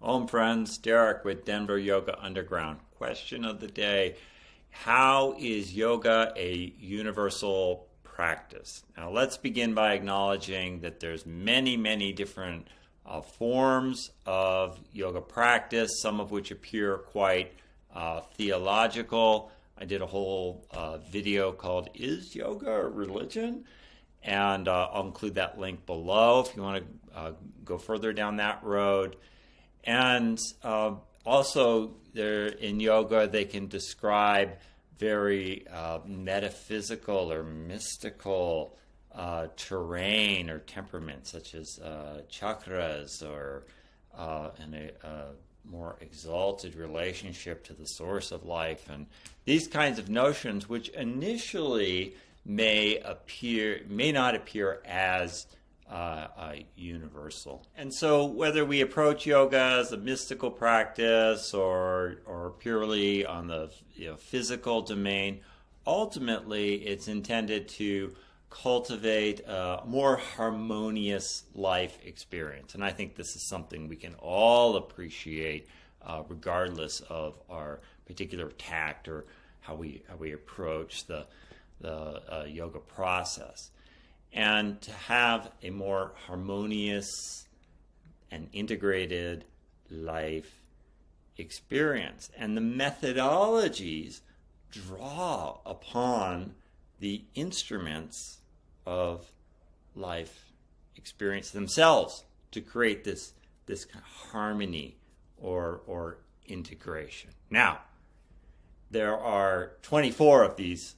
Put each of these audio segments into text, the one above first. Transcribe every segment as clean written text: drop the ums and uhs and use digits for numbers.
Om friends, Derek with Denver Yoga Underground. Question of the day: how is yoga a universal practice? Now let's begin by acknowledging that there's many different forms of yoga practice, some of which appear quite theological. I did a whole video called "Is Yoga a Religion?" And I'll include that link below if you want to go further down that road. And also, there in yoga, they can describe very metaphysical or mystical terrain or temperament, such as chakras or a more exalted relationship to the source of life, and these kinds of notions, which initially may not appear as universal. And so whether we approach yoga as a mystical practice or purely on the physical domain, ultimately it's intended to cultivate a more harmonious life experience. And I think this is something we can all appreciate regardless of our particular tact or how we approach the yoga process. And to have a more harmonious and integrated life experience. And the methodologies draw upon the instruments of life experience themselves to create this kind of harmony or integration. Now, there are 24 of these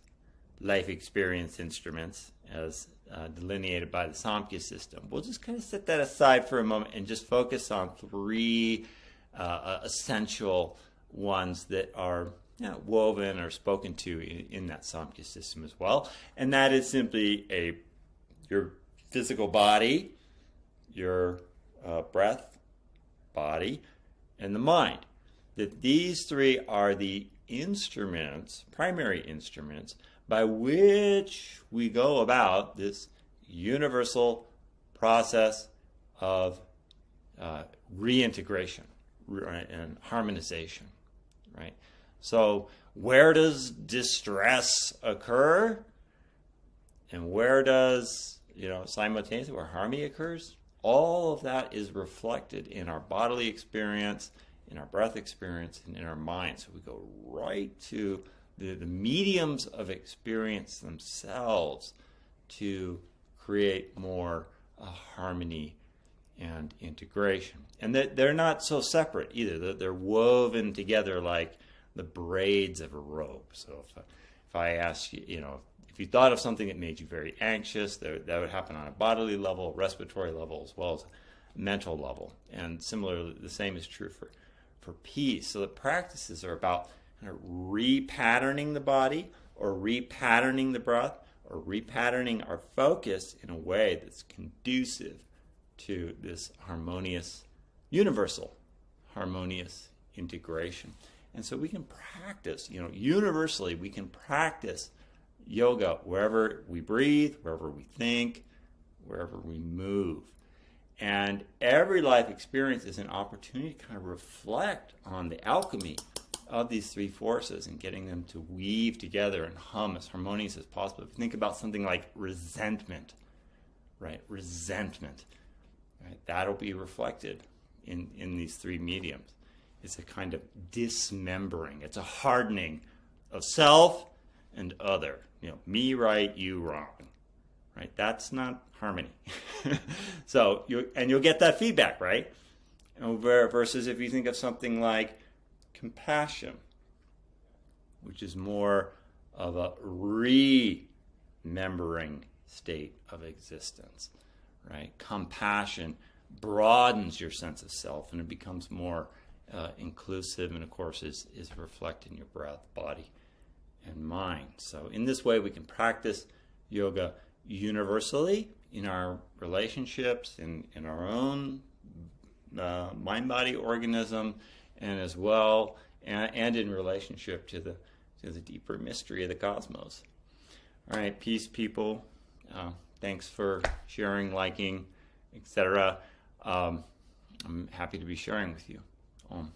life experience instruments as delineated by the Samkhya system. We'll just kind of set that aside for a moment and just focus on three essential ones that are woven or spoken to in that Samkhya system as well. And that is simply your physical body, your breath, body, and the mind. That these three are the instruments, primary instruments, by which we go about this universal process of reintegration and harmonization, right? So where does distress occur? And where does, simultaneously, where harmony occurs? All of that is reflected in our bodily experience, in our breath experience, and in our mind. So we go right to the mediums of experience themselves to create more harmony and integration. And they're not so separate either. They're woven together like the braids of a rope. So if I ask you, if you thought of something that made you very anxious, that would happen on a bodily level, respiratory level, as well as a mental level. And similarly, the same is true for peace. So the practices are about kind of repatterning the body or repatterning the breath or repatterning our focus in a way that's conducive to this harmonious, universal, harmonious integration. And so we can practice, universally we can practice yoga wherever we breathe, wherever we think, wherever we move. And every life experience is an opportunity to kind of reflect on the alchemy of these three forces and getting them to weave together and hum as harmonious as possible. If you think about something like resentment, right? Resentment, right? That'll be reflected in these three mediums. It's a kind of dismembering. It's a hardening of self and other. Me right, you wrong. Right? That's not harmony. So you'll get that feedback, right? Versus if you think of something like compassion, which is more of a remembering state of existence, right? Compassion broadens your sense of self and it becomes more inclusive, and of course is reflected in your breath, body, and mind. So in this way we can practice yoga universally in our relationships, in our own mind-body organism, and as well and in relationship to the deeper mystery of the cosmos. All right, peace, people. Thanks for sharing, liking, etc. I'm happy to be sharing with you. Om.